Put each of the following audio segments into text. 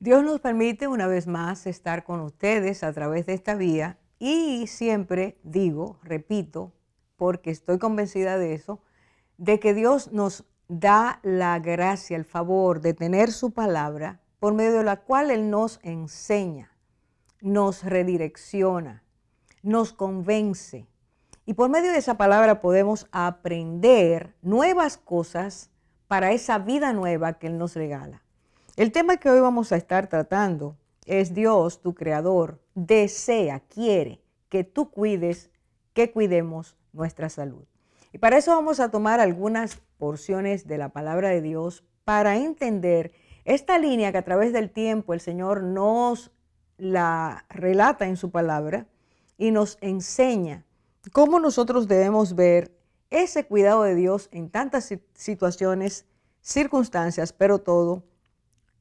Dios nos permite una vez más estar con ustedes a través de esta vía y siempre digo, repito, porque estoy convencida de eso, de que Dios nos da la gracia, el favor de tener su palabra por medio de la cual Él nos enseña, nos redirecciona, nos convence. Y por medio de esa palabra podemos aprender nuevas cosas para esa vida nueva que Él nos regala. El tema que hoy vamos a estar tratando es Dios, tu creador, desea, quiere que tú cuides, que cuidemos nuestra salud. Y para eso vamos a tomar algunas porciones de la palabra de Dios para entender esta línea que a través del tiempo el Señor nos la relata en su palabra y nos enseña cómo nosotros debemos ver ese cuidado de Dios en tantas situaciones, circunstancias, pero todo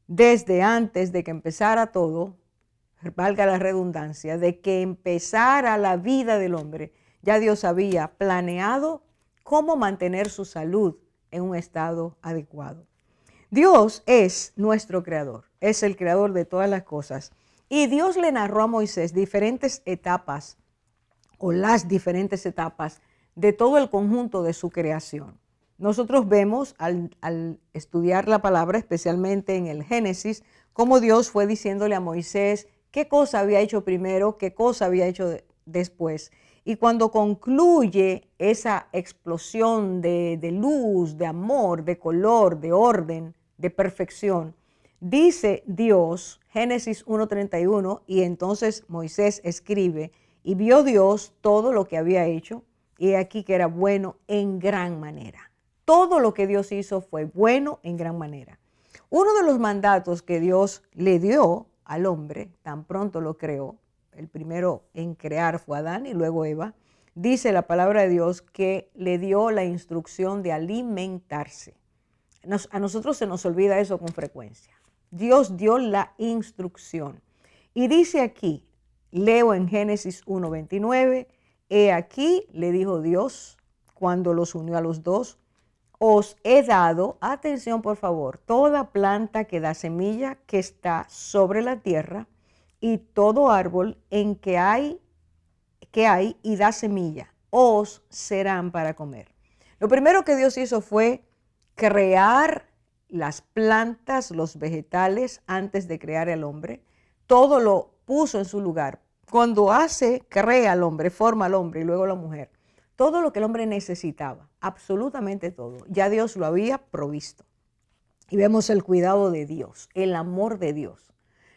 desde antes de que empezara todo, valga la redundancia, de que empezara la vida del hombre, ya Dios había planeado cómo mantener su salud en un estado adecuado. Dios es nuestro creador, es el creador de todas las cosas. Y Dios le narró a Moisés diferentes etapas o las diferentes etapas de todo el conjunto de su creación. Nosotros vemos al estudiar la palabra, especialmente en el Génesis, cómo Dios fue diciéndole a Moisés qué cosa había hecho primero, qué cosa había hecho después. Y cuando concluye esa explosión de luz, de amor, de color, de orden, de perfección, dice Dios, Génesis 1:31, y entonces Moisés escribe, y vio Dios todo lo que había hecho, y aquí que era bueno en gran manera. Todo lo que Dios hizo fue bueno en gran manera. Uno de los mandatos que Dios le dio al hombre, tan pronto lo creó, el primero en crear fue Adán y luego Eva, dice la palabra de Dios que le dio la instrucción de alimentarse. A nosotros se nos olvida eso con frecuencia. Dios dio la instrucción. Y dice aquí, leo en Génesis 1:29, he aquí, le dijo Dios, cuando los unió a los dos, os he dado, atención por favor, toda planta que da semilla que está sobre la tierra y todo árbol en que hay y da semilla, os serán para comer. Lo primero que Dios hizo fue crear las plantas, los vegetales, antes de crear al hombre. Todo lo puso en su lugar. Cuando crea al hombre, forma al hombre y luego la mujer, todo lo que el hombre necesitaba, absolutamente todo, ya Dios lo había provisto. Y vemos el cuidado de Dios, el amor de Dios.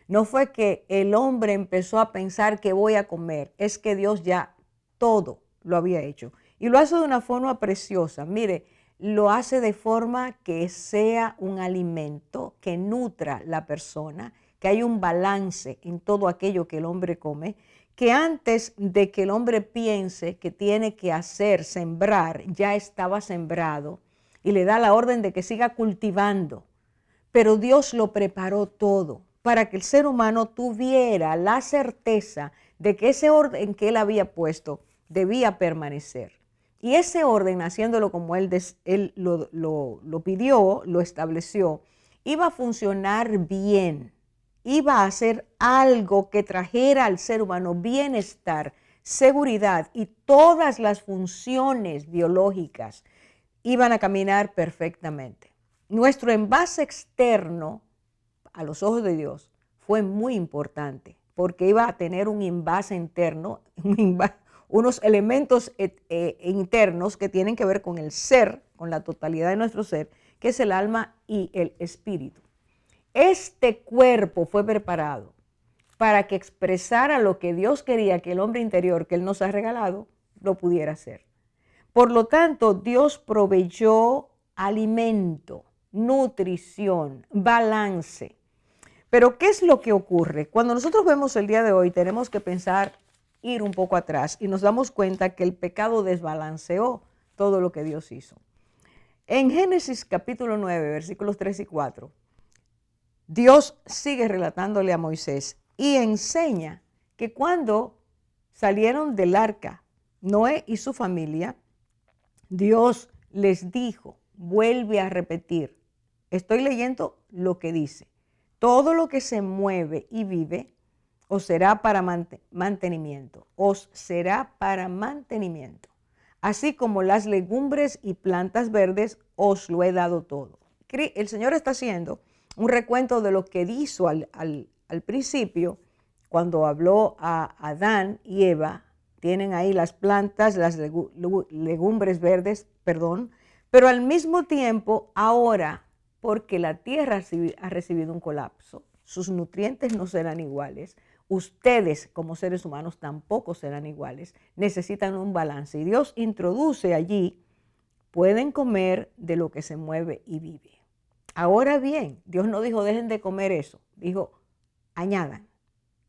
No fue que el hombre empezó a pensar que voy a comer, es que Dios ya todo lo había hecho. Y lo hace de una forma preciosa. Mire, lo hace de forma que sea un alimento que nutra la persona, que hay un balance en todo aquello que el hombre come, que antes de que el hombre piense que tiene que sembrar, ya estaba sembrado y le da la orden de que siga cultivando. Pero Dios lo preparó todo para que el ser humano tuviera la certeza de que ese orden que Él había puesto debía permanecer. Y ese orden, haciéndolo como Él lo pidió, lo estableció, iba a funcionar bien. Iba a hacer algo que trajera al ser humano bienestar, seguridad y todas las funciones biológicas iban a caminar perfectamente. Nuestro envase externo, a los ojos de Dios, fue muy importante porque iba a tener un envase interno, unos elementos internos que tienen que ver con el ser, con la totalidad de nuestro ser, que es el alma y el espíritu. Este cuerpo fue preparado para que expresara lo que Dios quería que el hombre interior que Él nos ha regalado lo pudiera hacer. Por lo tanto, Dios proveyó alimento, nutrición, balance. Pero ¿qué es lo que ocurre? Cuando nosotros vemos el día de hoy, tenemos que pensar, ir un poco atrás y nos damos cuenta que el pecado desbalanceó todo lo que Dios hizo. En Génesis capítulo 9, versículos 3 y 4, Dios sigue relatándole a Moisés y enseña que cuando salieron del arca, Noé y su familia, Dios les dijo, vuelve a repetir, estoy leyendo lo que dice, todo lo que se mueve y vive os será para mantenimiento, os será para mantenimiento. Así como las legumbres y plantas verdes, os lo he dado todo. El Señor está haciendo un recuento de lo que hizo al principio, cuando habló a Adán y Eva. Tienen ahí las plantas, las legumbres verdes, pero al mismo tiempo ahora, porque la tierra ha recibido un colapso, sus nutrientes no serán iguales, ustedes como seres humanos tampoco serán iguales, necesitan un balance. Y Dios introduce allí, pueden comer de lo que se mueve y vive. Ahora bien, Dios no dijo dejen de comer eso, dijo añadan.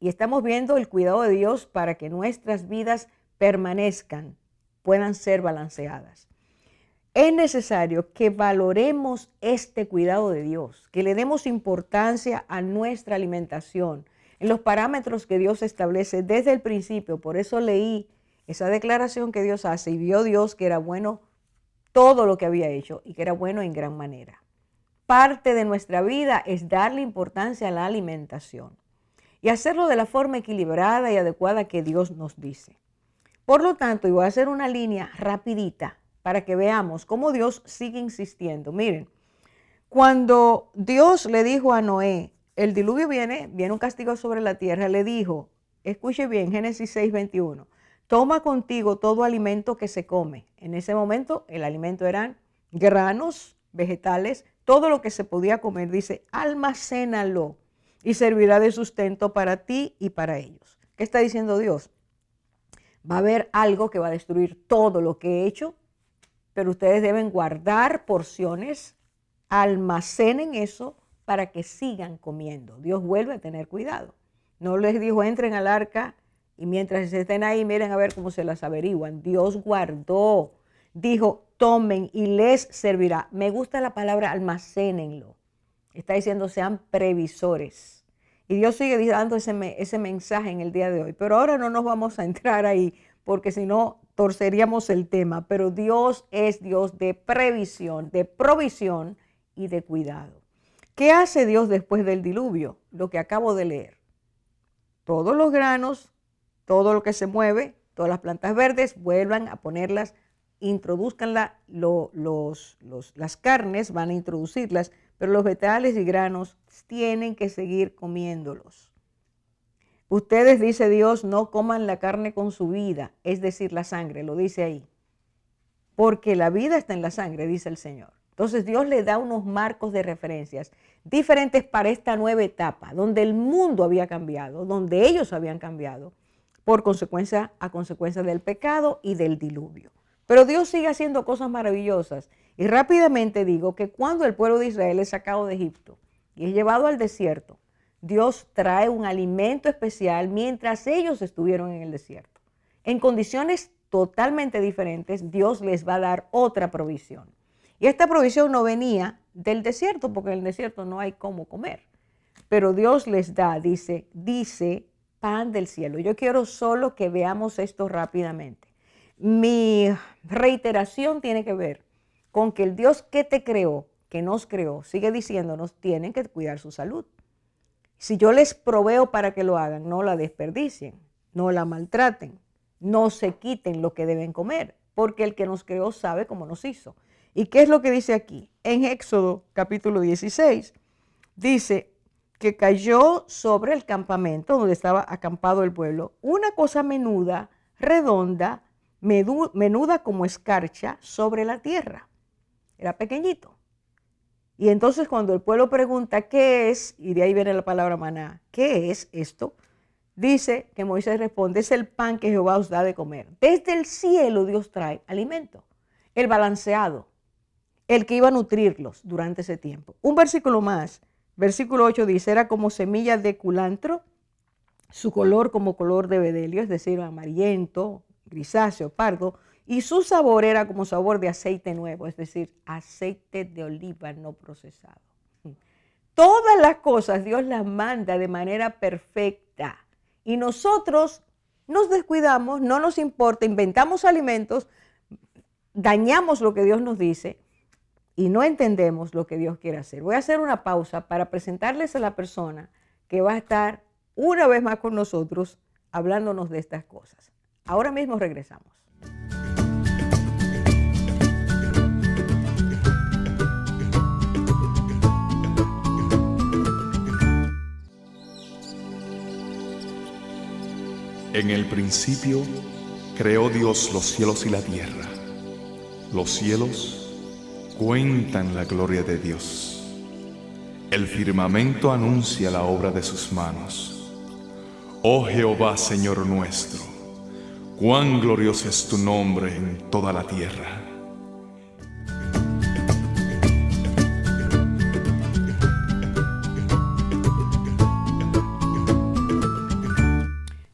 Y estamos viendo el cuidado de Dios para que nuestras vidas permanezcan, puedan ser balanceadas. Es necesario que valoremos este cuidado de Dios, que le demos importancia a nuestra alimentación, en los parámetros que Dios establece desde el principio. Por eso leí esa declaración que Dios hace y vio Dios que era bueno todo lo que había hecho y que era bueno en gran manera. Parte de nuestra vida es darle importancia a la alimentación y hacerlo de la forma equilibrada y adecuada que Dios nos dice. Por lo tanto, y voy a hacer una línea rapidita para que veamos cómo Dios sigue insistiendo. Miren, cuando Dios le dijo a Noé, el diluvio viene un castigo sobre la tierra, le dijo, escuche bien, Génesis 6:21, toma contigo todo alimento que se come. En ese momento el alimento eran granos, vegetales, todo lo que se podía comer, dice, almacénalo y servirá de sustento para ti y para ellos. ¿Qué está diciendo Dios? Va a haber algo que va a destruir todo lo que he hecho, pero ustedes deben guardar porciones, almacenen eso para que sigan comiendo. Dios vuelve a tener cuidado. No les dijo entren al arca y mientras estén ahí miren a ver cómo se las averiguan. Dios guardó, dijo tomen y les servirá. Me gusta la palabra almacénenlo. Está diciendo sean previsores. Y Dios sigue dando ese mensaje en el día de hoy. Pero ahora no nos vamos a entrar ahí porque si no torceríamos el tema. Pero Dios es Dios de previsión, de provisión y de cuidado. ¿Qué hace Dios después del diluvio? Lo que acabo de leer. Todos los granos, todo lo que se mueve, todas las plantas verdes, vuelvan a ponerlas, introduzcan las carnes, van a introducirlas, pero los vegetales y granos tienen que seguir comiéndolos. Ustedes, dice Dios, no coman la carne con su vida, es decir, la sangre, lo dice ahí. Porque la vida está en la sangre, dice el Señor. Entonces Dios le da unos marcos de referencias diferentes para esta nueva etapa, donde el mundo había cambiado, donde ellos habían cambiado, a consecuencia del pecado y del diluvio. Pero Dios sigue haciendo cosas maravillosas. Y rápidamente digo que cuando el pueblo de Israel es sacado de Egipto y es llevado al desierto, Dios trae un alimento especial mientras ellos estuvieron en el desierto. En condiciones totalmente diferentes, Dios les va a dar otra provisión. Y esta provisión no venía del desierto, porque en el desierto no hay cómo comer. Pero Dios les da, dice, pan del cielo. Yo quiero solo que veamos esto rápidamente. Mi reiteración tiene que ver con que el Dios que te creó, que nos creó, sigue diciéndonos, tienen que cuidar su salud. Si yo les proveo para que lo hagan, no la desperdicien, no la maltraten, no se quiten lo que deben comer, porque el que nos creó sabe cómo nos hizo. ¿Y qué es lo que dice aquí? En Éxodo capítulo 16, dice que cayó sobre el campamento donde estaba acampado el pueblo una cosa menuda, redonda, menuda como escarcha sobre la tierra. Era pequeñito. Y entonces cuando el pueblo pregunta qué es, y de ahí viene la palabra maná, ¿qué es esto? Dice que Moisés responde, es el pan que Jehová os da de comer. Desde el cielo Dios trae alimento, el balanceado, el que iba a nutrirlos durante ese tiempo. Un versículo más, versículo 8 dice, era como semilla de culantro, su color como color de bedelio, es decir, amarillento, grisáceo, pardo, y su sabor era como sabor de aceite nuevo, es decir, aceite de oliva no procesado. Todas las cosas Dios las manda de manera perfecta y nosotros nos descuidamos, no nos importa, inventamos alimentos, dañamos lo que Dios nos dice, y no entendemos lo que Dios quiere hacer. Voy a hacer una pausa para presentarles a la persona que va a estar una vez más con nosotros hablándonos de estas cosas. Ahora mismo regresamos. En el principio creó Dios los cielos y la tierra. Los cielos cuentan la gloria de Dios. El firmamento anuncia la obra de sus manos. Oh Jehová, Señor nuestro, cuán glorioso es tu nombre en toda la tierra.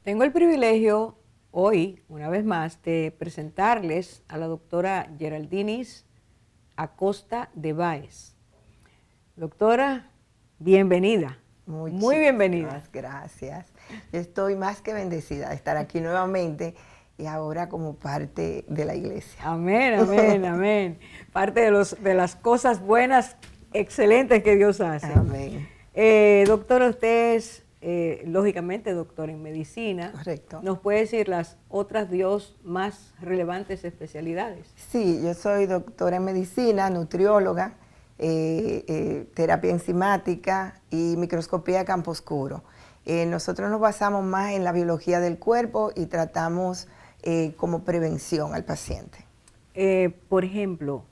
Tengo el privilegio hoy, una vez más, de presentarles a la doctora Geraldinis Acosta de Báez. Doctora, bienvenida. Muy bienvenida. Gracias. Yo estoy más que bendecida de estar aquí nuevamente y ahora como parte de la iglesia. Amén, amén, amén. Parte de las cosas buenas, excelentes que Dios hace. Amén. Doctora, usted es, lógicamente, doctora en medicina. Correcto. ¿Nos puede decir las otras dos más relevantes especialidades? Sí, yo soy doctora en medicina, nutrióloga, terapia enzimática y microscopía de campo oscuro. Nosotros nos basamos más en la biología del cuerpo y tratamos como prevención al paciente. Por ejemplo,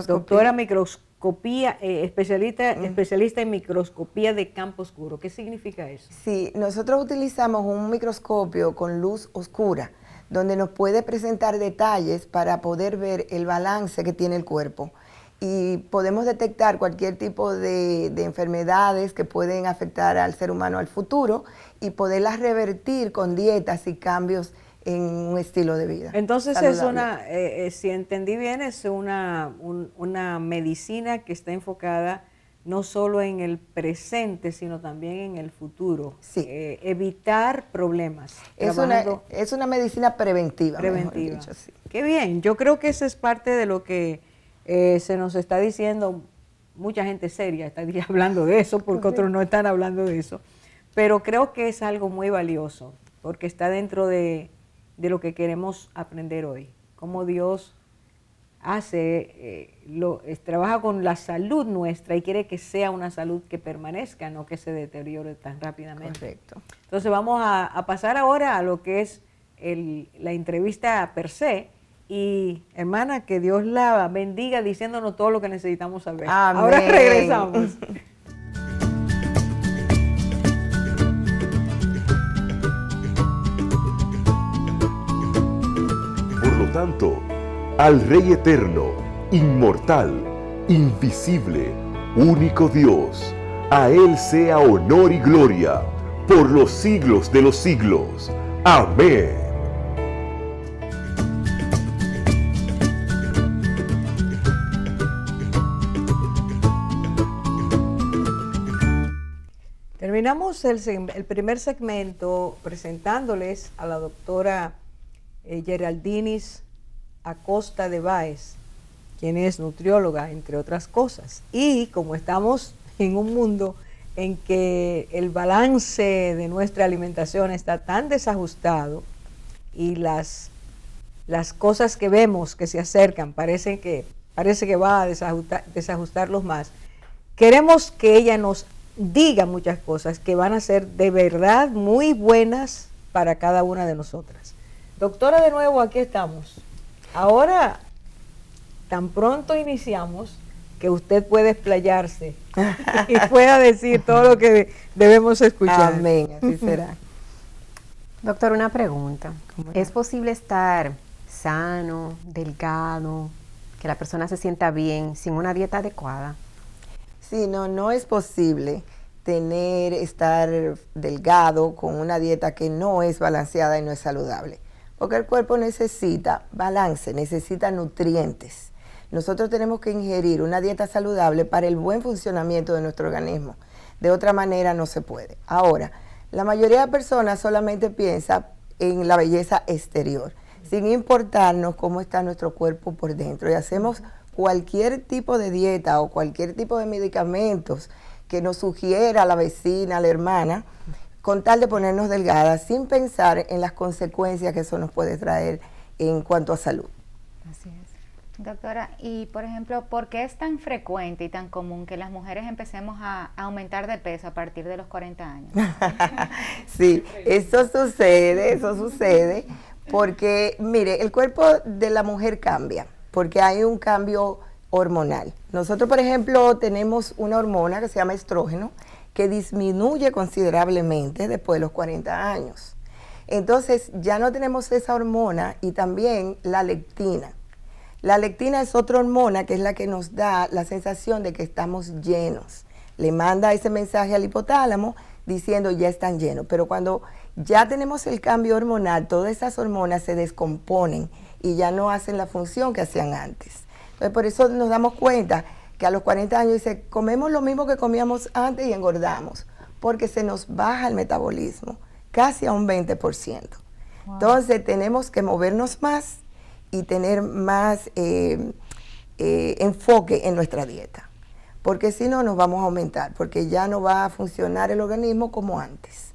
doctora microscopía, especialista en microscopía de campo oscuro. ¿Qué significa eso? Sí, nosotros utilizamos un microscopio con luz oscura, donde nos puede presentar detalles para poder ver el balance que tiene el cuerpo. Y podemos detectar cualquier tipo de enfermedades que pueden afectar al ser humano al futuro y poderlas revertir con dietas y cambios en un estilo de vida. Entonces saludable. si entendí bien, es una medicina que está enfocada no solo en el presente, sino también en el futuro. Sí. Evitar problemas. Es una medicina preventiva. Preventiva. Mejor dicho, sí. Qué bien. Yo creo que eso es parte de lo que se nos está diciendo. Mucha gente seria está hablando de eso, porque otros no están hablando de eso. Pero creo que es algo muy valioso, porque está dentro de lo que queremos aprender hoy. Cómo Dios trabaja con la salud nuestra y quiere que sea una salud que permanezca, no que se deteriore tan rápidamente. Correcto. Entonces vamos a pasar ahora a lo que es la entrevista per se. Y hermana, que Dios la bendiga diciéndonos todo lo que necesitamos saber. Amén. Ahora regresamos. Por lo tanto, al Rey eterno, inmortal, invisible, único Dios, a Él sea honor y gloria por los siglos de los siglos. Amén. Terminamos el primer segmento presentándoles a la doctora Geraldinis Acosta de Báez, quien es nutrióloga, entre otras cosas. Y como estamos en un mundo en que el balance de nuestra alimentación está tan desajustado y las cosas que vemos que se acercan parece que va a desajustarlos más, queremos que ella nos diga muchas cosas que van a ser de verdad muy buenas para cada una de nosotras. Doctora, de nuevo aquí estamos. Ahora, tan pronto iniciamos, que usted puede explayarse y pueda decir todo lo que debemos escuchar. Amén, así será. Doctor, una pregunta. ¿Es posible estar sano, delgado, que la persona se sienta bien sin una dieta adecuada? Sí, no es posible estar delgado con una dieta que no es balanceada y no es saludable. Porque el cuerpo necesita balance, necesita nutrientes. Nosotros tenemos que ingerir una dieta saludable para el buen funcionamiento de nuestro organismo. De otra manera no se puede. Ahora, la mayoría de personas solamente piensa en la belleza exterior. sin importarnos cómo está nuestro cuerpo por dentro. Y hacemos cualquier tipo de dieta o cualquier tipo de medicamentos que nos sugiera la vecina, la hermana, con tal de ponernos delgadas, sin pensar en las consecuencias que eso nos puede traer en cuanto a salud. Así es. Doctora, y por ejemplo, ¿por qué es tan frecuente y tan común que las mujeres empecemos a aumentar de peso a partir de los 40 años? Sí, eso sucede porque, mire, el cuerpo de la mujer cambia, porque hay un cambio hormonal. Nosotros, por ejemplo, tenemos una hormona que se llama estrógeno, que disminuye considerablemente después de los 40 años. Entonces, ya no tenemos esa hormona y también la leptina. La leptina es otra hormona que es la que nos da la sensación de que estamos llenos. Le manda ese mensaje al hipotálamo diciendo ya están llenos. Pero cuando ya tenemos el cambio hormonal, todas esas hormonas se descomponen y ya no hacen la función que hacían antes. Entonces, por eso nos damos cuenta que a los 40 años dice, comemos lo mismo que comíamos antes y engordamos, porque se nos baja el metabolismo casi a un 20%. Wow. Entonces, tenemos que movernos más y tener más enfoque en nuestra dieta, porque si no nos vamos a aumentar, porque ya no va a funcionar el organismo como antes.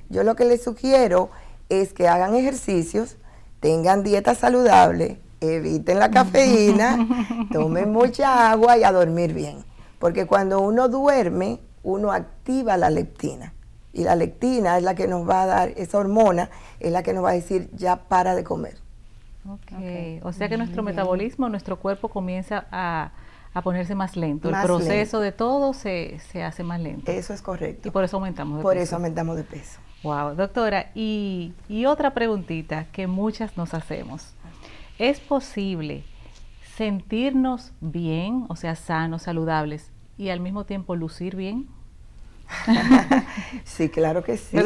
Yo lo que les sugiero es que hagan ejercicios, tengan dieta saludable, eviten la cafeína, tomen mucha agua y a dormir bien, porque cuando uno duerme, uno activa la leptina, y la leptina es la que nos va a dar, esa hormona es la que nos va a decir ya para de comer. Okay. O sea que nuestro metabolismo, nuestro cuerpo comienza a ponerse más lento. Más el proceso lento. de todo se hace más lento. Eso es correcto. Y por eso aumentamos de peso. Por eso aumentamos de peso. Wow, doctora, y otra preguntita que muchas nos hacemos. ¿Es posible sentirnos bien, o sea, sanos, saludables, y al mismo tiempo lucir bien? Sí, claro que sí.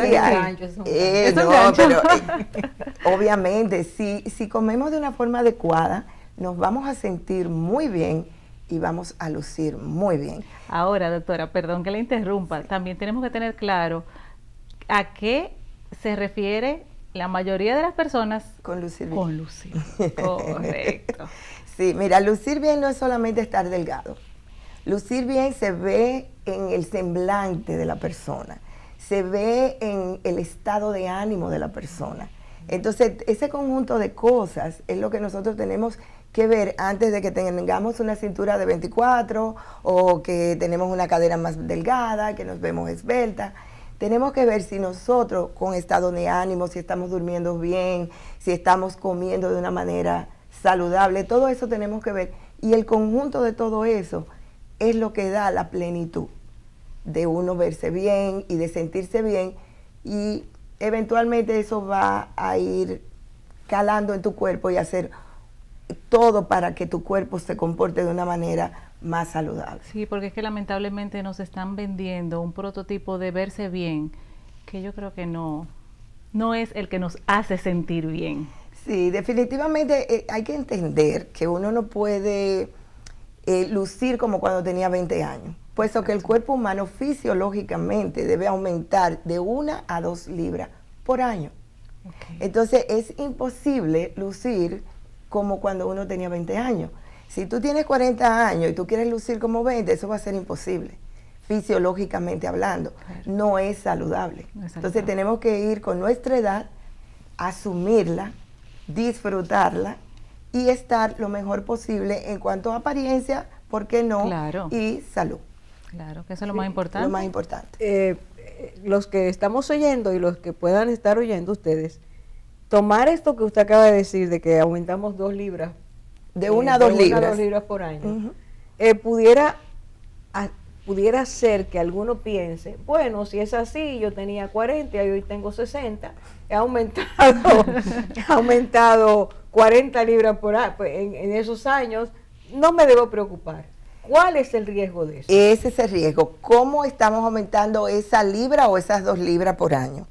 Obviamente, si comemos de una forma adecuada, nos vamos a sentir muy bien y vamos a lucir muy bien. Ahora, doctora, perdón que le interrumpa, también tenemos que tener claro a qué se refiere la mayoría de las personas con lucir bien. Con lucir, correcto. Sí, mira, lucir bien no es solamente estar delgado. Lucir bien se ve en el semblante de la persona, se ve en el estado de ánimo de la persona. Entonces, ese conjunto de cosas es lo que nosotros tenemos que ver antes de que tengamos una cintura de 24 o que tenemos una cadera más delgada, que nos vemos esbelta. Tenemos que ver si nosotros con estado de ánimo, si estamos durmiendo bien, si estamos comiendo de una manera saludable, todo eso tenemos que ver. Y el conjunto de todo eso es lo que da la plenitud de uno verse bien y de sentirse bien, y eventualmente eso va a ir calando en tu cuerpo y hacer todo para que tu cuerpo se comporte de una manera más saludable. Sí, porque es que lamentablemente nos están vendiendo un prototipo de verse bien que yo creo que no es el que nos hace sentir bien. Sí, definitivamente hay que entender que uno no puede lucir como cuando tenía 20 años, puesto que el cuerpo humano fisiológicamente debe aumentar de 1 a 2 libras por año. Okay. Entonces es imposible lucir como cuando uno tenía 20 años. Si tú tienes 40 años y tú quieres lucir como 20, eso va a ser imposible, fisiológicamente hablando. Claro. No es saludable. Entonces tenemos que ir con nuestra edad, asumirla, disfrutarla y estar lo mejor posible en cuanto a apariencia, ¿por qué no? Claro. Y salud. Claro, que eso es lo más importante. Lo más importante. Los que estamos oyendo y los que puedan estar oyendo ustedes, tomar esto que usted acaba de decir, de que aumentamos 2 libras. De 1 a 2 libras. 1 a 2 libras por año. Pudiera ser que alguno piense, bueno, si es así, yo tenía 40 y hoy tengo 60, he aumentado 40 libras por año, en esos años, no me debo preocupar. ¿Cuál es el riesgo de eso? Ese es el riesgo. ¿Cómo estamos aumentando esa libra o esas 2 libras por año?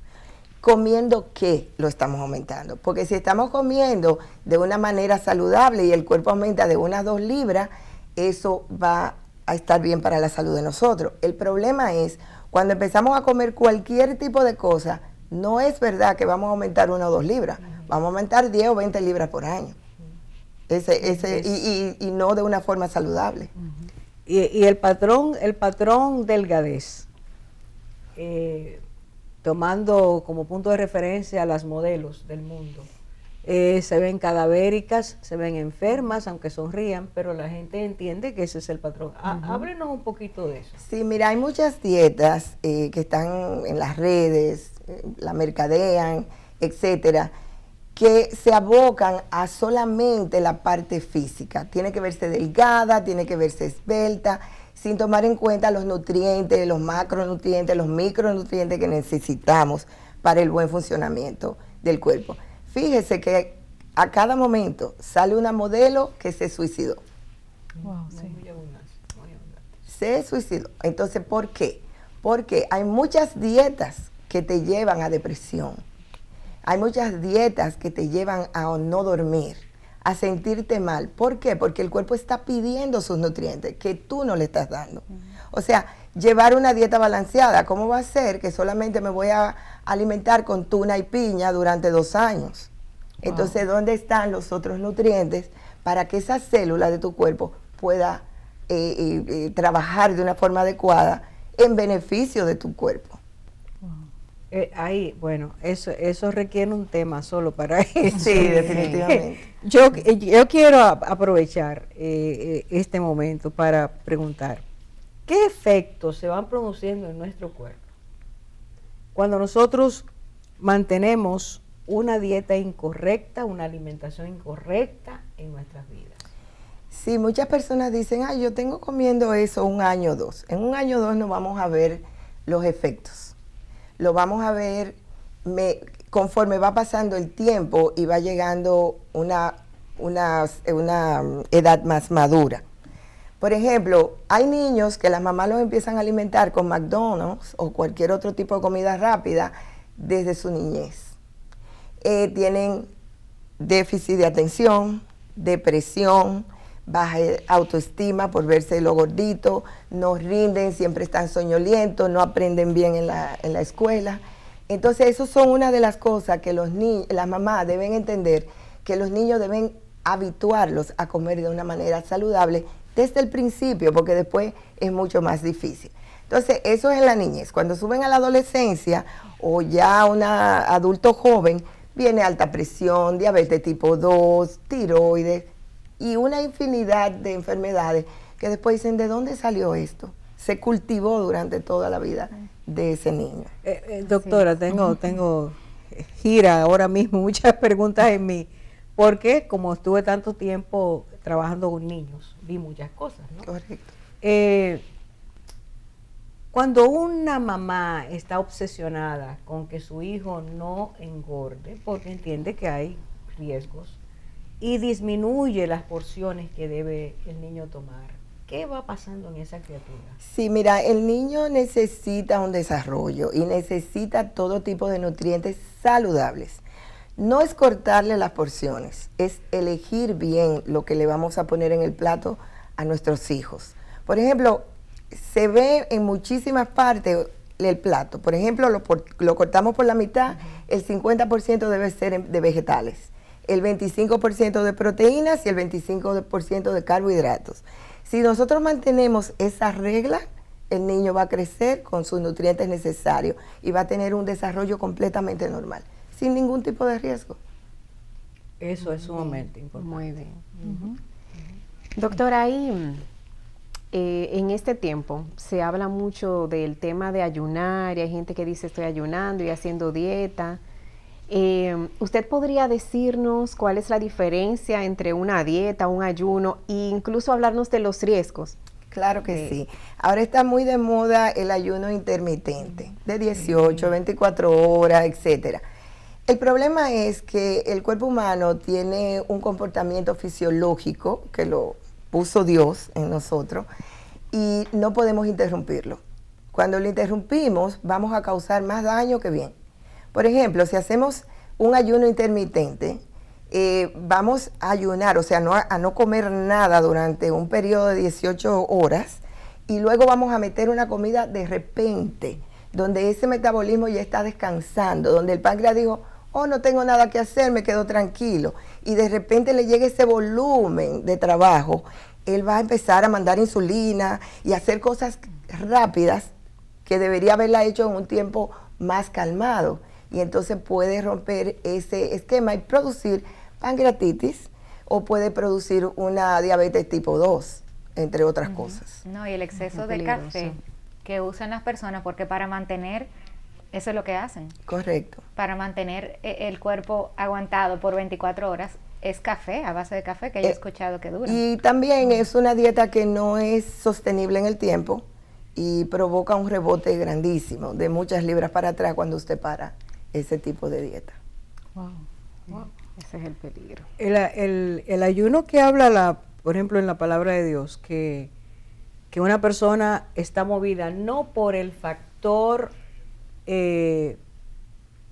¿Comiendo qué lo estamos aumentando? Porque si estamos comiendo de una manera saludable y el cuerpo aumenta de 1 a 2 libras, eso va a estar bien para la salud de nosotros. El problema es cuando empezamos a comer cualquier tipo de cosa, no es verdad que vamos a aumentar 1 o 2 libras, vamos a aumentar 10 o 20 libras por año. Y no de una forma saludable. Y el patrón delgadez, tomando como punto de referencia a las modelos del mundo, se ven cadavéricas, se ven enfermas, aunque sonrían, pero la gente entiende que ese es el patrón. Háblenos un poquito de eso. Sí, mira, hay muchas dietas que están en las redes, la mercadean, etcétera, que se abocan a solamente la parte física. Tiene que verse delgada, tiene que verse esbelta, sin tomar en cuenta los nutrientes, los macronutrientes, los micronutrientes que necesitamos para el buen funcionamiento del cuerpo. Fíjese que a cada momento sale una modelo que se suicidó. Wow, sí. Se suicidó. Entonces, ¿por qué? Porque hay muchas dietas que te llevan a depresión. Hay muchas dietas que te llevan a no dormir, a sentirte mal. ¿Por qué? Porque el cuerpo está pidiendo sus nutrientes que tú no le estás dando. O sea, llevar una dieta balanceada, ¿cómo va a ser que solamente me voy a alimentar con tuna y piña durante 2 años? Entonces, ¿dónde están los otros nutrientes para que esa célula de tu cuerpo pueda trabajar de una forma adecuada en beneficio de tu cuerpo? Ahí, bueno, eso requiere un tema solo para eso. Sí, definitivamente. Yo quiero aprovechar este momento para preguntar, ¿qué efectos se van produciendo en nuestro cuerpo cuando nosotros mantenemos una dieta incorrecta, una alimentación incorrecta en nuestras vidas? Sí, muchas personas dicen, yo tengo comiendo eso 1 año o 2. En 1 año o 2 no vamos a ver los efectos. Lo vamos a ver conforme va pasando el tiempo y va llegando una edad más madura. Por ejemplo, hay niños que las mamás los empiezan a alimentar con McDonald's o cualquier otro tipo de comida rápida desde su niñez. Tienen déficit de atención, depresión, baja autoestima por verse lo gordito, no rinden, siempre están soñolientos, no aprenden bien en la escuela. Entonces, eso son una de las cosas que las mamás deben entender, que los niños deben habituarlos a comer de una manera saludable desde el principio, porque después es mucho más difícil. Entonces, eso es en la niñez. Cuando suben a la adolescencia o ya un adulto joven, viene alta presión, diabetes tipo 2, tiroides, y una infinidad de enfermedades que después dicen, ¿de dónde salió esto? Se cultivó durante toda la vida de ese niño. Doctora, sí. tengo gira ahora mismo muchas preguntas en mí, porque como estuve tanto tiempo trabajando con niños, vi muchas cosas, ¿no? Correcto. Cuando una mamá está obsesionada con que su hijo no engorde, porque entiende que hay riesgos, y disminuye las porciones que debe el niño tomar, ¿qué va pasando en esa criatura? Sí, mira, el niño necesita un desarrollo y necesita todo tipo de nutrientes saludables. No es cortarle las porciones, es elegir bien lo que le vamos a poner en el plato a nuestros hijos. Por ejemplo, se ve en muchísimas partes el plato. Por ejemplo, lo cortamos por la mitad, el 50% debe ser de vegetales, el 25% de proteínas y el 25% de carbohidratos. Si nosotros mantenemos esa regla, el niño va a crecer con sus nutrientes necesarios y va a tener un desarrollo completamente normal, sin ningún tipo de riesgo. Eso es sumamente importante. Muy bien. Doctora, ahí en este tiempo se habla mucho del tema de ayunar y hay gente que dice estoy ayunando y haciendo dieta. ¿Usted podría decirnos cuál es la diferencia entre una dieta, un ayuno e incluso hablarnos de los riesgos? Claro que sí. Ahora está muy de moda el ayuno intermitente, de 18, 24 horas, etcétera. El problema es que el cuerpo humano tiene un comportamiento fisiológico que lo puso Dios en nosotros y no podemos interrumpirlo. Cuando lo interrumpimos, vamos a causar más daño que bien. Por ejemplo, si hacemos un ayuno intermitente, vamos a ayunar, o sea, a no comer nada durante un periodo de 18 horas y luego vamos a meter una comida de repente, donde ese metabolismo ya está descansando, donde el páncreas dijo, oh, no tengo nada que hacer, me quedo tranquilo, y de repente le llega ese volumen de trabajo, él va a empezar a mandar insulina y hacer cosas rápidas que debería haberla hecho en un tiempo más calmado. Y entonces puede romper ese esquema y producir pancreatitis o puede producir una diabetes tipo 2, entre otras cosas. No, y el exceso de peligroso. café que usan las personas, porque para mantener, eso es lo que hacen, Correcto. para mantener el cuerpo aguantado por 24 horas, es café, a base de café, que yo he escuchado que dura. Y también es una dieta que no es sostenible en el tiempo y provoca un rebote grandísimo, de muchas libras para atrás cuando usted para ese tipo de dieta. Wow. Ese es el peligro. El ayuno que habla, por ejemplo, en la palabra de Dios, que una persona está movida no por el factor de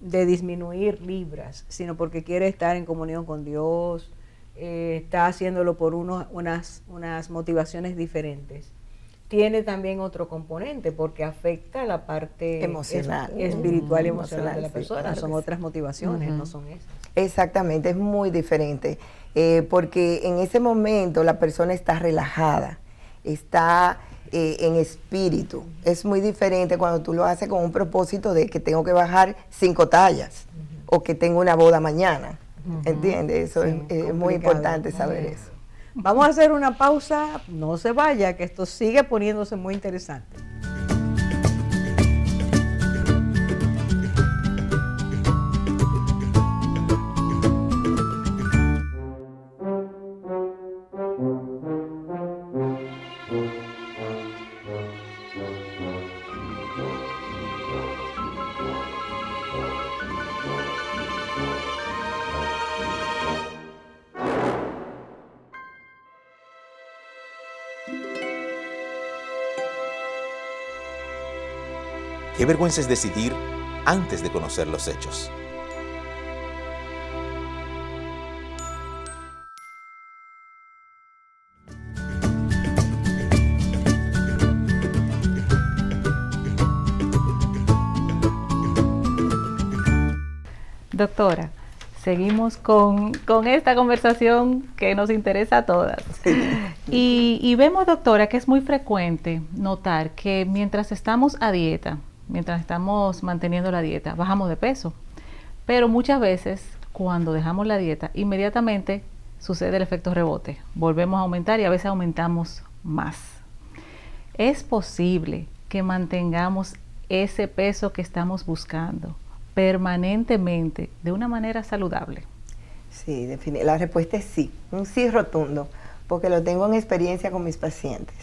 disminuir libras, sino porque quiere estar en comunión con Dios, está haciéndolo por unas motivaciones diferentes. Tiene también otro componente porque afecta la parte emocional, espiritual y emocional de la sí, persona. claro Son que sí. otras motivaciones, no son esas. Exactamente, es muy diferente, porque en ese momento la persona está relajada, está en espíritu. Es muy diferente cuando tú lo haces con un propósito de que tengo que bajar 5 tallas o que tengo una boda mañana. ¿Entiendes? Eso Sí, es muy complicado. importante saber eso. Vamos a hacer una pausa, no se vaya, que esto sigue poniéndose muy interesante. Qué vergüenza es decidir antes de conocer los hechos. Doctora, seguimos con esta conversación que nos interesa a todas. Y vemos, doctora, que es muy frecuente notar que mientras estamos a dieta, mientras estamos manteniendo la dieta, bajamos de peso. Pero muchas veces, cuando dejamos la dieta, inmediatamente sucede el efecto rebote. Volvemos a aumentar y a veces aumentamos más. ¿Es posible que mantengamos ese peso que estamos buscando permanentemente de una manera saludable? Sí, la respuesta es sí, un sí rotundo, porque lo tengo en experiencia con mis pacientes.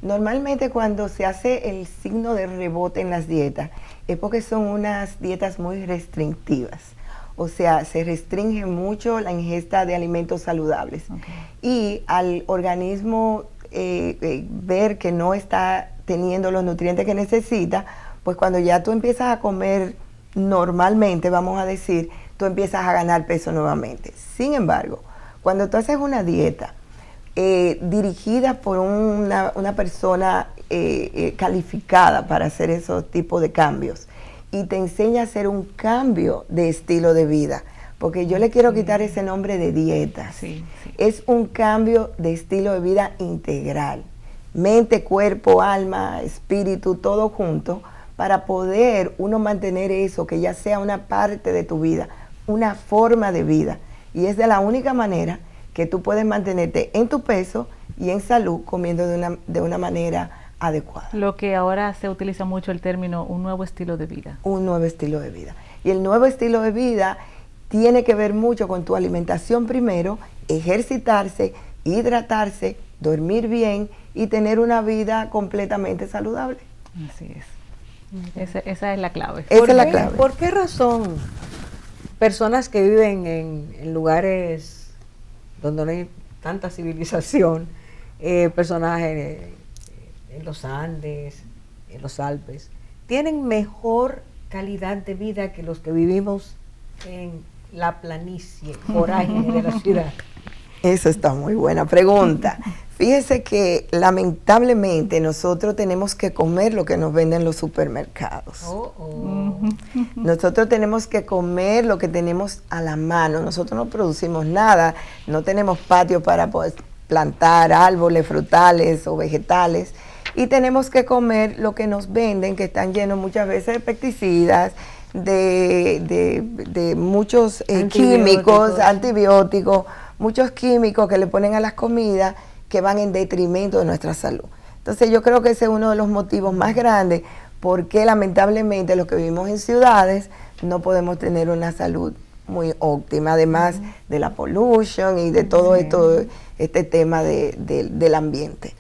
Normalmente cuando se hace el signo de rebote en las dietas es porque son unas dietas muy restrictivas, o sea, se restringe mucho la ingesta de alimentos saludables. Y al organismo ver que no está teniendo los nutrientes que necesita, pues cuando ya tú empiezas a comer normalmente, vamos a decir, tú empiezas a ganar peso nuevamente. Sin embargo, cuando tú haces una dieta dirigida por una persona calificada para hacer esos tipos de cambios y te enseña a hacer un cambio de estilo de vida, porque yo le quiero quitar ese nombre de dieta. Es un cambio de estilo de vida integral, mente, cuerpo, alma, espíritu, todo junto, para poder uno mantener eso, que ya sea una parte de tu vida, una forma de vida. Y es de la única manera que tú puedes mantenerte en tu peso y en salud comiendo de una manera adecuada. Lo que ahora se utiliza mucho el término un nuevo estilo de vida. Un nuevo estilo de vida. Y el nuevo estilo de vida tiene que ver mucho con tu alimentación primero, ejercitarse, hidratarse, dormir bien y tener una vida completamente saludable. Así es. Esa es la clave. Esa es la clave. ¿Por qué razón personas que viven en lugares donde no hay tanta civilización, personas en los Andes, en los Alpes, tienen mejor calidad de vida que los que vivimos en la planicie vorágine de la ciudad? Eso está muy buena pregunta. Fíjese que lamentablemente nosotros tenemos que comer lo que nos venden los supermercados. no. Nosotros tenemos que comer lo que tenemos a la mano. Nosotros no producimos nada, no tenemos patio para poder plantar árboles, frutales o vegetales. Y tenemos que comer lo que nos venden, que están llenos muchas veces de pesticidas, de muchos químicos, antibióticos, muchos químicos que le ponen a las comidas que van en detrimento de nuestra salud. Entonces yo creo que ese es uno de los motivos más grandes porque lamentablemente los que vivimos en ciudades no podemos tener una salud muy óptima, además de la pollution y de todo este tema del ambiente.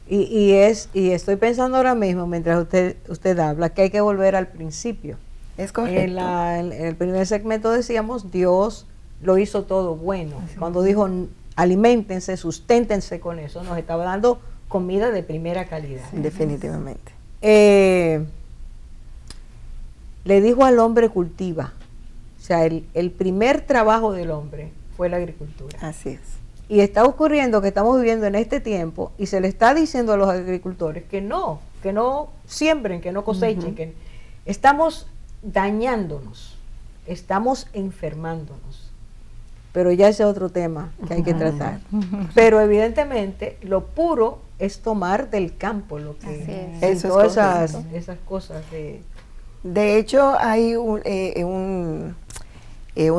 Y estoy pensando ahora mismo, mientras usted habla, que hay que volver al principio. Es correcto. En el primer segmento decíamos, Dios lo hizo todo bueno. Así cuando dijo, aliméntense, susténtense con eso, nos estaba dando comida de primera calidad. Sí, definitivamente. Le dijo al hombre cultiva. O sea, el primer trabajo del hombre fue la agricultura. Así es. Y está ocurriendo que estamos viviendo en este tiempo y se le está diciendo a los agricultores que no siembren, que no cosechen, que estamos dañándonos, estamos enfermándonos. Pero ya ese es otro tema que hay que tratar. Pero evidentemente lo puro es tomar del campo lo que eso todas esas cosas. De hecho, hay un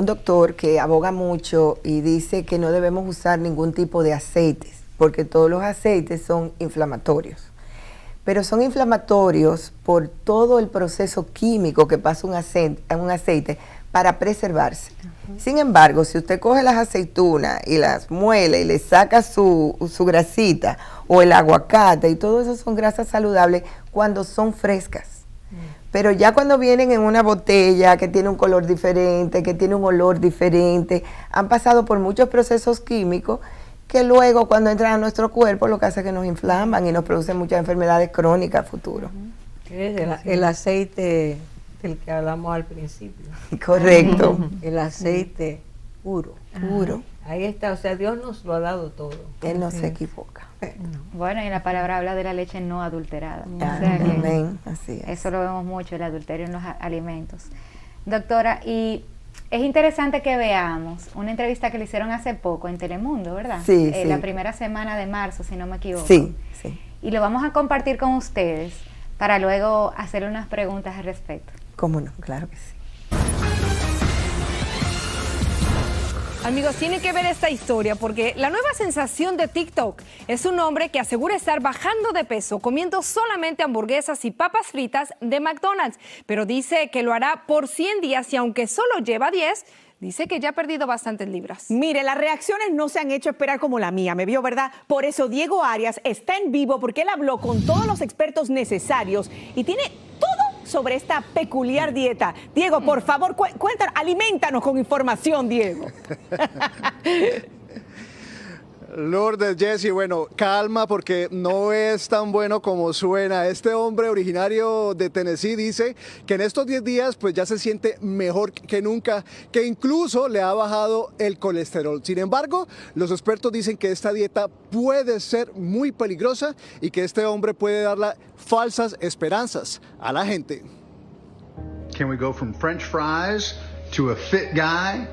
doctor que aboga mucho y dice que no debemos usar ningún tipo de aceites, porque todos los aceites son inflamatorios. Pero son inflamatorios por todo el proceso químico que pasa un aceite para preservarse. Sin embargo, si usted coge las aceitunas y las muele y le saca su grasita, o el aguacate, y todo eso son grasas saludables cuando son frescas. Pero ya cuando vienen en una botella que tiene un color diferente, que tiene un olor diferente, han pasado por muchos procesos químicos que luego cuando entran a nuestro cuerpo lo que hace es que nos inflaman y nos producen muchas enfermedades crónicas a futuro. El aceite del que hablamos al principio. Correcto. El aceite puro. Puro. Ahí está, o sea, Dios nos lo ha dado todo. Él no se equivoca. Bueno, y la palabra habla de la leche no adulterada. O sea Amén, así es. Eso lo vemos mucho, el adulterio en los alimentos. Doctora, y es interesante que veamos una entrevista que le hicieron hace poco en Telemundo, ¿verdad? Sí, sí. La primera semana de marzo, si no me equivoco. Sí, sí. Y lo vamos a compartir con ustedes para luego hacerle unas preguntas al respecto. ¿Cómo no? Claro que sí. Amigos, tienen que ver esta historia porque la nueva sensación de TikTok es un hombre que asegura estar bajando de peso comiendo solamente hamburguesas y papas fritas de McDonald's, pero dice que lo hará por 100 días y aunque solo lleva 10, dice que ya ha perdido bastantes libras. Mire, las reacciones no se han hecho esperar como la mía, me vio, ¿verdad? Por eso Diego Arias está en vivo porque él habló con todos los expertos necesarios y tiene todo sobre esta peculiar dieta. Diego, por favor, cuéntanos, alimentanos con información, Diego. Lourdes, Jessy, bueno, calma porque no es tan bueno como suena. Este hombre originario de Tennessee dice que en estos 10 días pues ya se siente mejor que nunca, que incluso le ha bajado el colesterol. Sin embargo, los expertos dicen que esta dieta puede ser muy peligrosa y que este hombre puede darle falsas esperanzas a la gente. Can we go from French fries to a fit guy?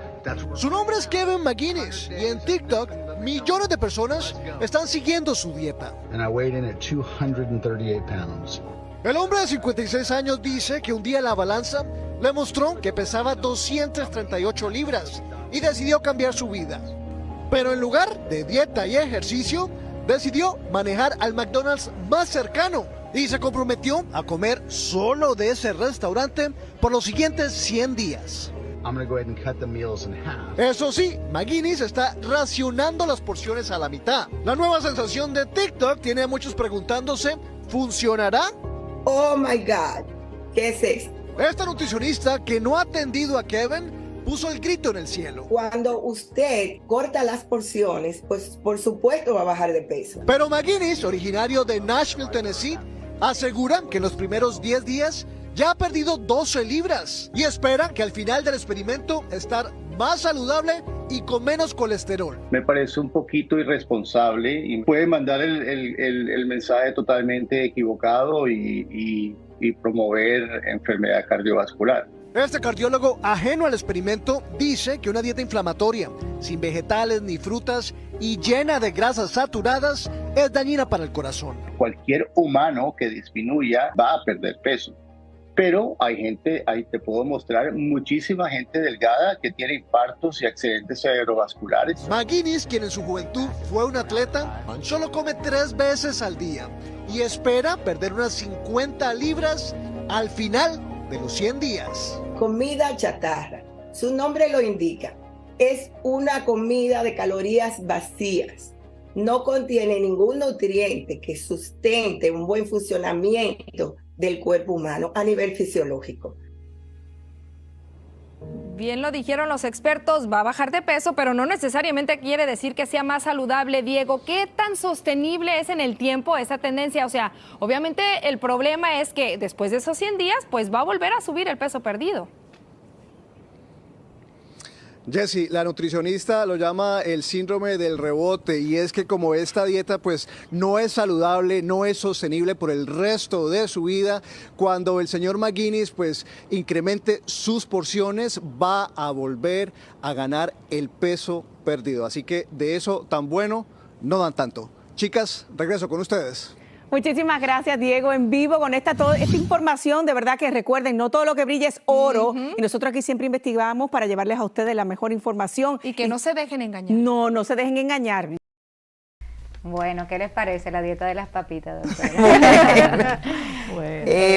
Su nombre es Kevin McGuinness y en TikTok millones de personas están siguiendo su dieta. And I weighed in at 238 pounds. El hombre de 56 años dice que un día la balanza le mostró que pesaba 238 libras y decidió cambiar su vida. Pero en lugar de dieta y ejercicio, decidió manejar al McDonald's más cercano y se comprometió a comer solo de ese restaurante por los siguientes 100 días. I'm gonna go ahead and cut the meals in half. Eso sí, McGuinness está racionando las porciones a la mitad. La nueva sensación de TikTok tiene a muchos preguntándose, ¿funcionará? Oh my God, ¿qué es esto? Esta nutricionista que no ha atendido a Kevin puso el grito en el cielo. Cuando usted corta las porciones, pues por supuesto va a bajar de peso. Pero McGuinness, originario de Nashville, Tennessee, asegura que en los primeros 10 días ya ha perdido 12 libras y espera que al final del experimento estar más saludable y con menos colesterol. Me parece un poquito irresponsable y puede mandar el mensaje totalmente equivocado y promover enfermedad cardiovascular. Este cardiólogo, ajeno al experimento, dice que una dieta inflamatoria, sin vegetales ni frutas y llena de grasas saturadas, es dañina para el corazón. Cualquier humano que disminuya va a perder peso. Pero hay gente, ahí te puedo mostrar muchísima gente delgada que tiene infartos y accidentes cerebrovasculares. McGuinness, quien en su juventud fue un atleta, solo come 3 veces al día y espera perder unas 50 libras al final de los 100 días. Comida chatarra, su nombre lo indica, es una comida de calorías vacías. No contiene ningún nutriente que sustente un buen funcionamiento del cuerpo humano a nivel fisiológico. Bien lo dijeron los expertos, va a bajar de peso, pero no necesariamente quiere decir que sea más saludable. Diego, ¿qué tan sostenible es en el tiempo esa tendencia? O sea, obviamente el problema es que después de esos 100 días, pues va a volver a subir el peso perdido. Jessy, la nutricionista lo llama el síndrome del rebote, y es que como esta dieta pues no es saludable, no es sostenible por el resto de su vida, cuando el señor McGuinness pues incremente sus porciones va a volver a ganar el peso perdido. Así que de eso tan bueno no dan tanto. Chicas, regreso con ustedes. Muchísimas gracias, Diego, en vivo con toda esta información. De verdad que recuerden, no todo lo que brilla es oro. Y nosotros aquí siempre investigamos para llevarles a ustedes la mejor información. Y que no se dejen engañar. No se dejen engañar. Bueno, ¿qué les parece la dieta de las papitas, doctora?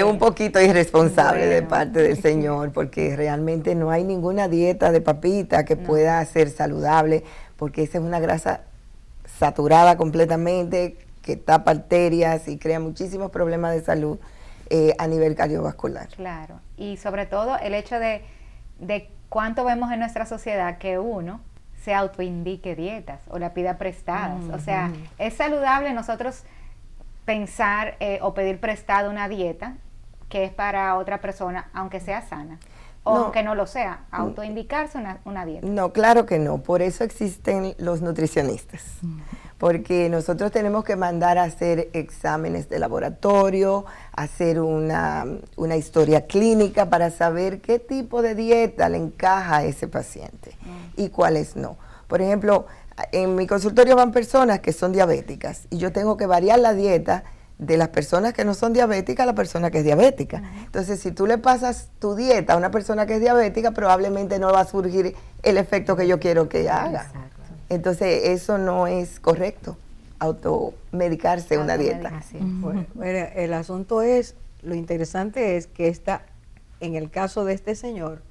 Un poquito irresponsable de parte del señor, porque realmente no hay ninguna dieta de papita que pueda ser saludable, porque esa es una grasa saturada completamente, que tapa arterias y crea muchísimos problemas de salud a nivel cardiovascular. Claro, y sobre todo el hecho de cuánto vemos en nuestra sociedad que uno se autoindique dietas o la pida prestadas. O sea, es saludable nosotros pensar o pedir prestada una dieta que es para otra persona, aunque sea sana. O aunque no lo sea, autoindicarse una dieta. No, claro que no. Por eso existen los nutricionistas. Porque nosotros tenemos que mandar a hacer exámenes de laboratorio, hacer una historia clínica para saber qué tipo de dieta le encaja a ese paciente y cuáles no. Por ejemplo, en mi consultorio van personas que son diabéticas y yo tengo que variar la dieta de las personas que no son diabéticas a la persona que es diabética. Entonces, si tú le pasas tu dieta a una persona que es diabética, probablemente no va a surgir el efecto que yo quiero que haga. Exacto. Entonces, eso no es correcto, automedicarse una dieta. Bueno, el asunto es, lo interesante es que en el caso de este señor,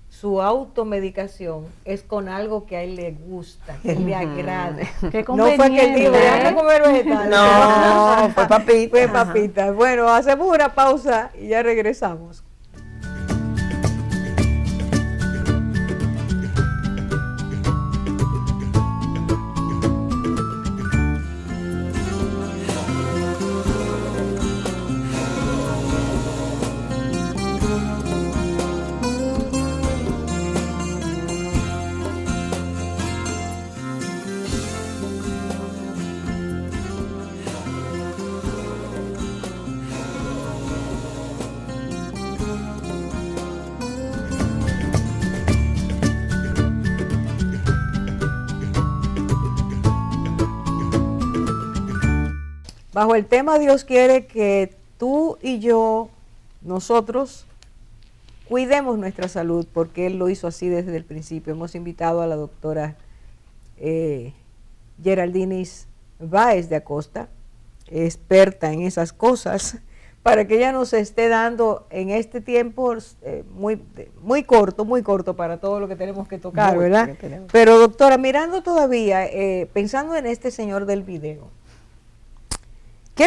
su automedicación es con algo que a él le gusta, que le agrade. No fue que él dijo, déjame comer vegetales. No, fue papita. Fue papita. Bueno, hacemos una pausa y ya regresamos. Bajo el tema, Dios quiere que tú y yo, nosotros, cuidemos nuestra salud, porque Él lo hizo así desde el principio. Hemos invitado a la doctora Geraldinis Báez de Acosta, experta en esas cosas, para que ella nos esté dando en este tiempo muy corto para todo lo que tenemos que tocar, ¿verdad? Pero doctora, mirando todavía, pensando en este señor del video, ¿a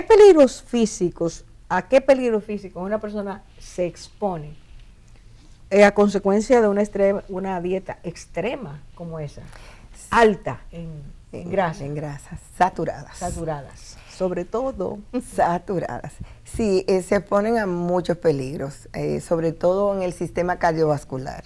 qué peligros físicos una persona se expone a consecuencia de una dieta extrema como esa, alta en grasas? En grasas, saturadas. Sobre todo. Saturadas. Sí, se exponen a muchos peligros, sobre todo en el sistema cardiovascular,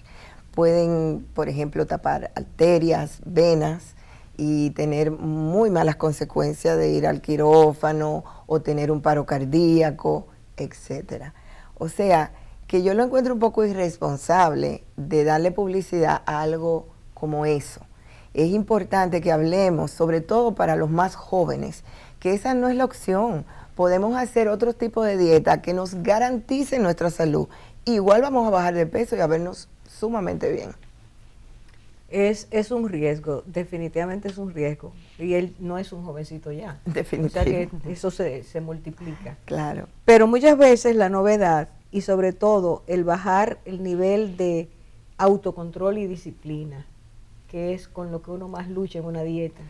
pueden, por ejemplo, tapar arterias, venas y tener muy malas consecuencias de ir al quirófano o tener un paro cardíaco, etcétera. O sea, que yo lo encuentro un poco irresponsable de darle publicidad a algo como eso. Es importante que hablemos, sobre todo para los más jóvenes, que esa no es la opción. Podemos hacer otro tipo de dieta que nos garantice nuestra salud. Igual vamos a bajar de peso y a vernos sumamente bien. Es un riesgo, definitivamente es un riesgo. Y él no es un jovencito ya. Definitivamente. O sea que eso se multiplica. Claro. Pero muchas veces la novedad y sobre todo el bajar el nivel de autocontrol y disciplina, que es con lo que uno más lucha en una dieta.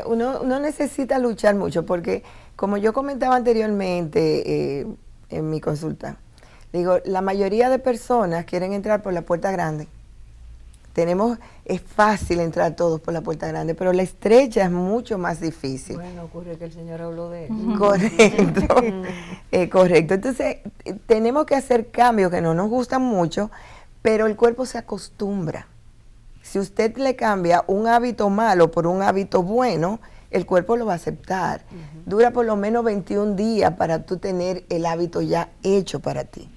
Uno necesita luchar mucho porque, como yo comentaba anteriormente en mi consulta, digo, la mayoría de personas quieren entrar por la puerta grande. Es fácil entrar todos por la puerta grande, pero la estrecha es mucho más difícil. Bueno, ocurre que el Señor habló de eso. Correcto, correcto. Entonces, tenemos que hacer cambios que no nos gustan mucho, pero el cuerpo se acostumbra. Si usted le cambia un hábito malo por un hábito bueno, el cuerpo lo va a aceptar. Dura por lo menos 21 días para tú tener el hábito ya hecho para ti.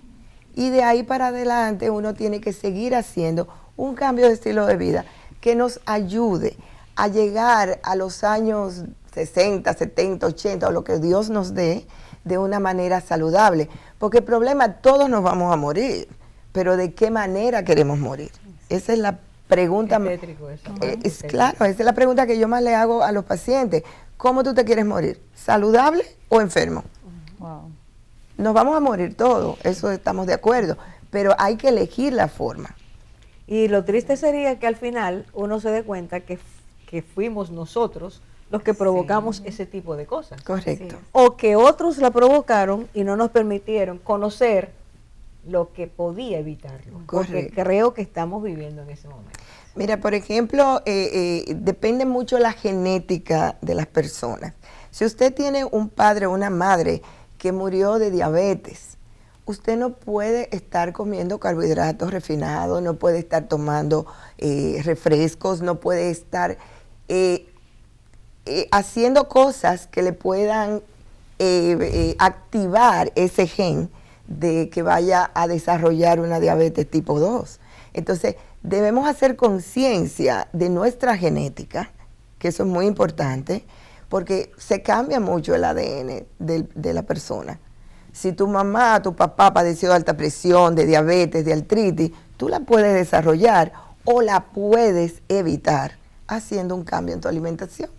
Y de ahí para adelante uno tiene que seguir haciendo un cambio de estilo de vida que nos ayude a llegar a los años 60, 70, 80 o lo que Dios nos dé de una manera saludable. Porque el problema, todos nos vamos a morir, pero ¿de qué manera queremos morir? Esa es la pregunta. Claro, esa es la pregunta que yo más le hago a los pacientes. ¿Cómo tú te quieres morir? ¿Saludable o enfermo? Wow. Nos vamos a morir todos, eso estamos de acuerdo, pero hay que elegir la forma. Y lo triste sería que al final uno se dé cuenta que fuimos nosotros los que provocamos ese tipo de cosas. Correcto. O que otros la provocaron y no nos permitieron conocer lo que podía evitarlo. Porque creo que estamos viviendo en ese momento. Mira, por ejemplo, depende mucho la genética de las personas. Si usted tiene un padre o una madre que murió de diabetes, usted no puede estar comiendo carbohidratos refinados, no puede estar tomando refrescos, no puede estar haciendo cosas que le puedan activar ese gen de que vaya a desarrollar una diabetes tipo 2. Entonces, debemos hacer conciencia de nuestra genética, que eso es muy importante, porque se cambia mucho el ADN de la persona. Si tu mamá, tu papá padeció de alta presión, de diabetes, de artritis, tú la puedes desarrollar o la puedes evitar haciendo un cambio en tu alimentación.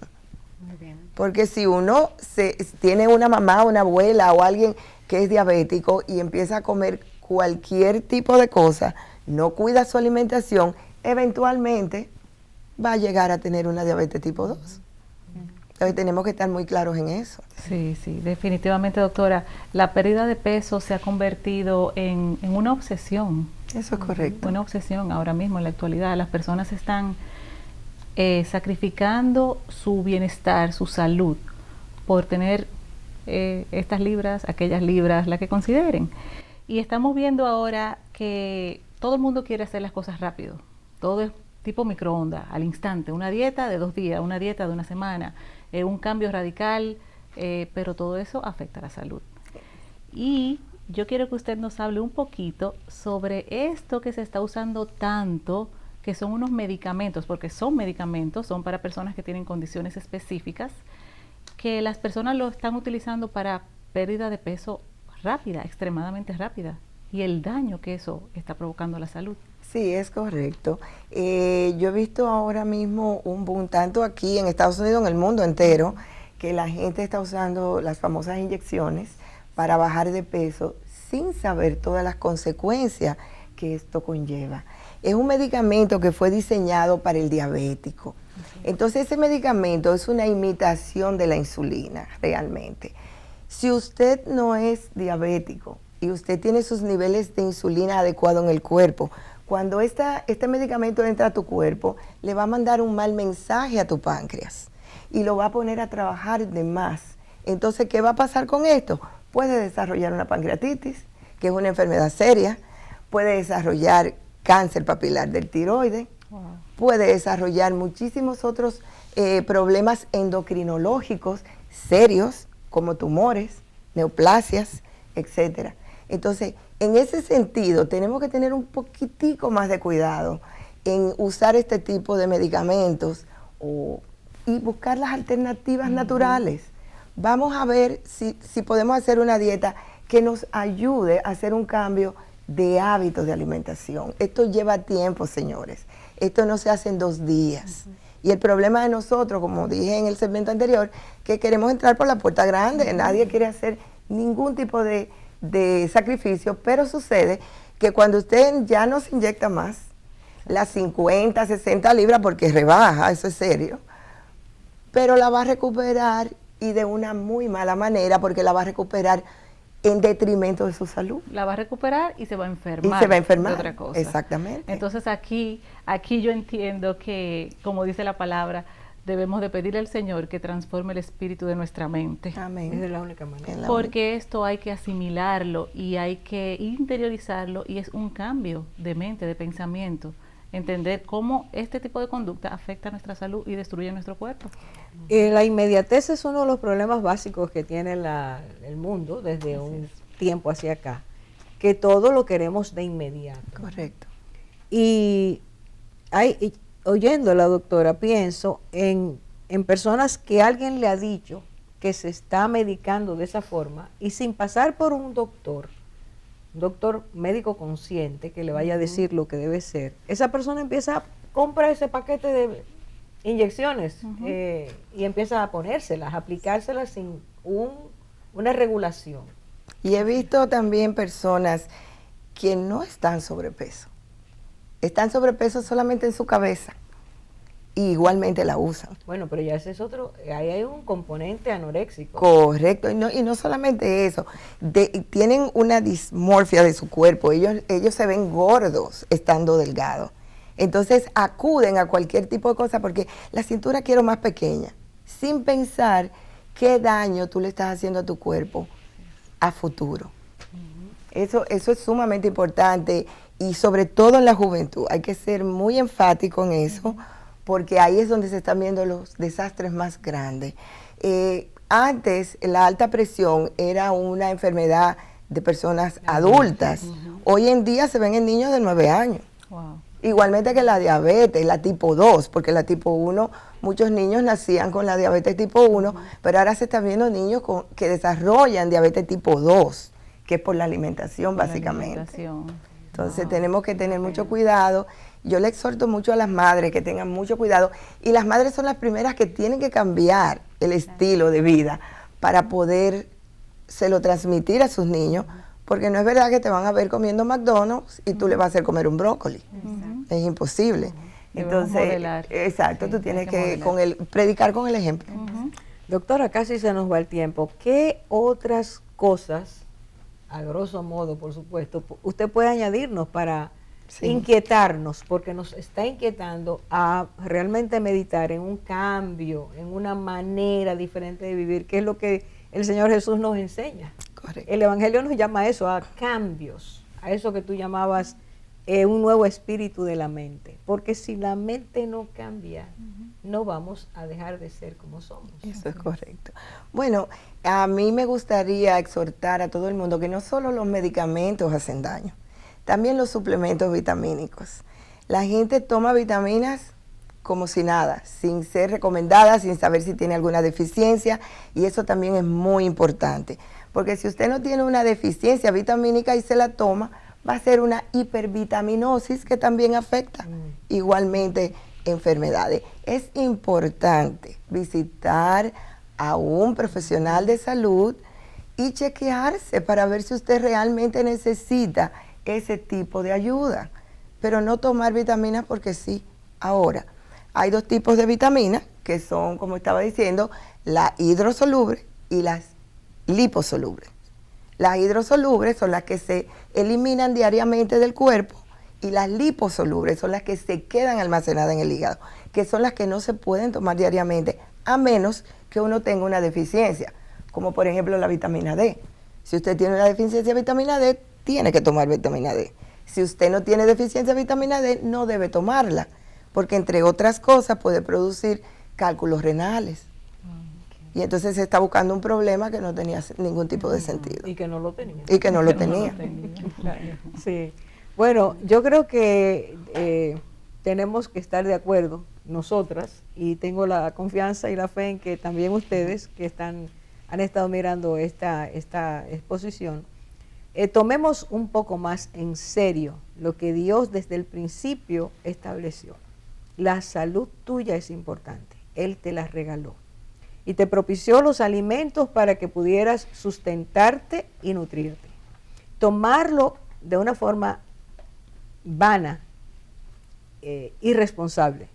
Muy bien. Porque si uno tiene una mamá, una abuela o alguien que es diabético y empieza a comer cualquier tipo de cosa, no cuida su alimentación, eventualmente va a llegar a tener una diabetes tipo 2. Entonces tenemos que estar muy claros en eso. Sí, sí, definitivamente, doctora. La pérdida de peso se ha convertido en una obsesión. Eso es correcto. Una obsesión ahora mismo en la actualidad. Las personas están sacrificando su bienestar, su salud, por tener estas libras, aquellas libras, las que consideren. Y estamos viendo ahora que todo el mundo quiere hacer las cosas rápido. Todo es tipo microondas, al instante. Una dieta de 2 días, una dieta de una semana, un cambio radical, pero todo eso afecta a la salud. Y yo quiero que usted nos hable un poquito sobre esto que se está usando tanto, que son unos medicamentos, porque son medicamentos, son para personas que tienen condiciones específicas, que las personas lo están utilizando para pérdida de peso rápida, extremadamente rápida, y el daño que eso está provocando a la salud. Sí, es correcto. Yo he visto ahora mismo un boom, tanto aquí en Estados Unidos, en el mundo entero, que la gente está usando las famosas inyecciones para bajar de peso sin saber todas las consecuencias que esto conlleva. Es un medicamento que fue diseñado para el diabético. Entonces ese medicamento es una imitación de la insulina, realmente. Si usted no es diabético y usted tiene sus niveles de insulina adecuados en el cuerpo, cuando este medicamento entra a tu cuerpo, le va a mandar un mal mensaje a tu páncreas y lo va a poner a trabajar de más. Entonces, ¿qué va a pasar con esto? Puede desarrollar una pancreatitis, que es una enfermedad seria, puede desarrollar cáncer papilar del tiroides, puede desarrollar muchísimos otros problemas endocrinológicos serios, como tumores, neoplasias, etcétera. Entonces, en ese sentido, tenemos que tener un poquitico más de cuidado en usar este tipo de medicamentos y buscar las alternativas naturales. Vamos a ver si podemos hacer una dieta que nos ayude a hacer un cambio de hábitos de alimentación. Esto lleva tiempo, señores. Esto no se hace en 2 días. Y el problema de nosotros, como dije en el segmento anterior, que queremos entrar por la puerta grande. Nadie quiere hacer ningún tipo de sacrificio, pero sucede que cuando usted ya no se inyecta más, las 50, 60 libras, porque rebaja, eso es serio, pero la va a recuperar y de una muy mala manera, porque la va a recuperar en detrimento de su salud. La va a recuperar y se va a enfermar. Y se va a enfermar. De otra cosa. Exactamente. Entonces aquí yo entiendo que, como dice la palabra, debemos de pedirle al Señor que transforme el espíritu de nuestra mente. Amén. Esa es la única manera. Porque esto hay que asimilarlo y hay que interiorizarlo, y es un cambio de mente, de pensamiento. Entender cómo este tipo de conducta afecta a nuestra salud y destruye nuestro cuerpo. La inmediatez es uno de los problemas básicos que tiene el mundo desde un tiempo hacia acá, que todo lo queremos de inmediato. Correcto. Y oyendo a la doctora, pienso en personas que alguien le ha dicho que se está medicando de esa forma y sin pasar por un doctor médico consciente que le vaya a decir lo que debe ser, esa persona empieza a comprar ese paquete de inyecciones y empieza a ponérselas, a aplicárselas sin una regulación. Y he visto también personas que no están sobrepeso. Están sobrepeso solamente en su cabeza. Y igualmente la usan. Bueno, pero ya ese es otro, ahí hay un componente anoréxico. Correcto, y no solamente eso, tienen una dismorfia de su cuerpo, ellos se ven gordos estando delgados. Entonces acuden a cualquier tipo de cosa porque la cintura quiero más pequeña, sin pensar qué daño tú le estás haciendo a tu cuerpo a futuro. Eso es sumamente importante y sobre todo en la juventud, hay que ser muy enfático en eso. Porque ahí es donde se están viendo los desastres más grandes. Antes, la alta presión era una enfermedad de personas adultas. Hoy en día se ven en niños de 9 años. Wow. Igualmente que la diabetes, la tipo 2, porque la tipo 1, muchos niños nacían con la diabetes tipo 1, pero ahora se están viendo niños que desarrollan diabetes tipo 2, que es por la alimentación básicamente. Entonces tenemos que tener mucho cuidado. Yo le exhorto mucho a las madres que tengan mucho cuidado, y las madres son las primeras que tienen que cambiar el estilo de vida para podérselo transmitir a sus niños, porque no es verdad que te van a ver comiendo McDonald's y tú le vas a hacer comer un brócoli. Es imposible. Entonces, exacto, tú tienes que predicar con el ejemplo. Doctora, casi se nos va el tiempo. ¿Qué otras cosas, a grosso modo, por supuesto, usted puede añadirnos para inquietarnos, porque nos está inquietando a realmente meditar en un cambio, en una manera diferente de vivir, que es lo que el Señor Jesús nos enseña? Correcto. El Evangelio nos llama a eso, a cambios, a eso que tú llamabas un nuevo espíritu de la mente, porque si la mente no cambia, no vamos a dejar de ser como somos. Eso es correcto. Bueno, a mí me gustaría exhortar a todo el mundo que no solo los medicamentos hacen daño, también los suplementos vitamínicos. La gente toma vitaminas como si nada, sin ser recomendadas, sin saber si tiene alguna deficiencia, y eso también es muy importante, porque si usted no tiene una deficiencia vitamínica y se la toma, va a ser una hipervitaminosis que también afecta igualmente enfermedades. Es importante visitar a un profesional de salud y chequearse para ver si usted realmente necesita ese tipo de ayuda, pero no tomar vitaminas porque sí. Ahora, hay 2 tipos de vitaminas que son, como estaba diciendo, la hidrosoluble y las liposolubles. Las hidrosolubles son las que se eliminan diariamente del cuerpo, y las liposolubles son las que se quedan almacenadas en el hígado, que son las que no se pueden tomar diariamente, a menos que uno tenga una deficiencia, como por ejemplo la vitamina D. Si usted tiene una deficiencia de vitamina D, tiene que tomar vitamina D. Si usted no tiene deficiencia de vitamina D, no debe tomarla, porque entre otras cosas puede producir cálculos renales. Y entonces se está buscando un problema que no tenía ningún tipo de sentido. Y que no lo tenía. Y que no lo tenía. Sí. Bueno, yo creo que tenemos que estar de acuerdo, nosotras, y tengo la confianza y la fe en que también ustedes que han estado mirando esta exposición, tomemos un poco más en serio lo que Dios desde el principio estableció. La salud tuya es importante, Él te la regaló y te propició los alimentos para que pudieras sustentarte y nutrirte. Tomarlo de una forma vana, irresponsable,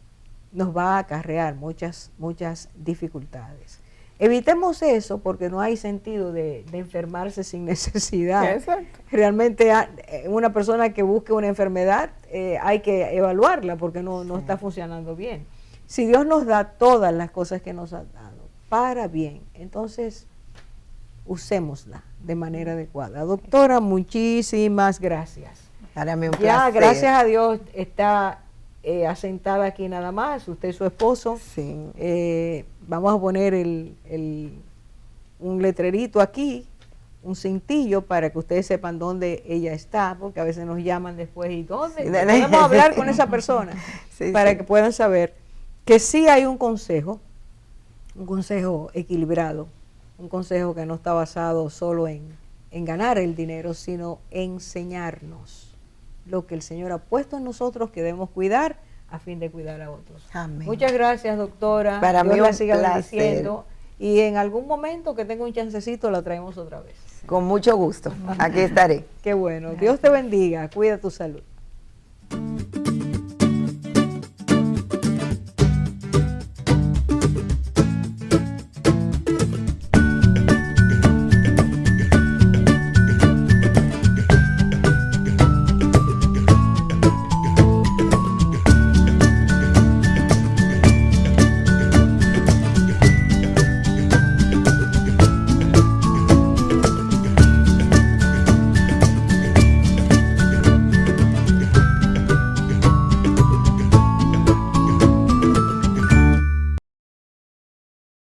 nos va a acarrear muchas dificultades. Evitemos eso porque no hay sentido de enfermarse sin necesidad. Exacto. Realmente una persona que busque una enfermedad hay que evaluarla porque no está funcionando bien. Si Dios nos da todas las cosas que nos ha dado para bien, entonces usémosla de manera adecuada. Doctora, muchísimas gracias. Para mí un ya, placer. gracias a Dios, está asentada aquí nada más, usted y su esposo. Sí. Vamos a poner un letrerito aquí, un cintillo para que ustedes sepan dónde ella está, porque a veces nos llaman después y dónde podemos hablar con esa persona, para que puedan saber que sí hay un consejo equilibrado, un consejo que no está basado solo en ganar el dinero, sino enseñarnos lo que el Señor ha puesto en nosotros que debemos cuidar a fin de cuidar a otros. Amén. Muchas gracias, doctora. Para Dios mí la un siga placer. bendiciendo. Y en algún momento que tenga un chancecito la traemos otra vez. Con mucho gusto. Aquí estaré. Qué bueno. Dios te bendiga. Cuida tu salud.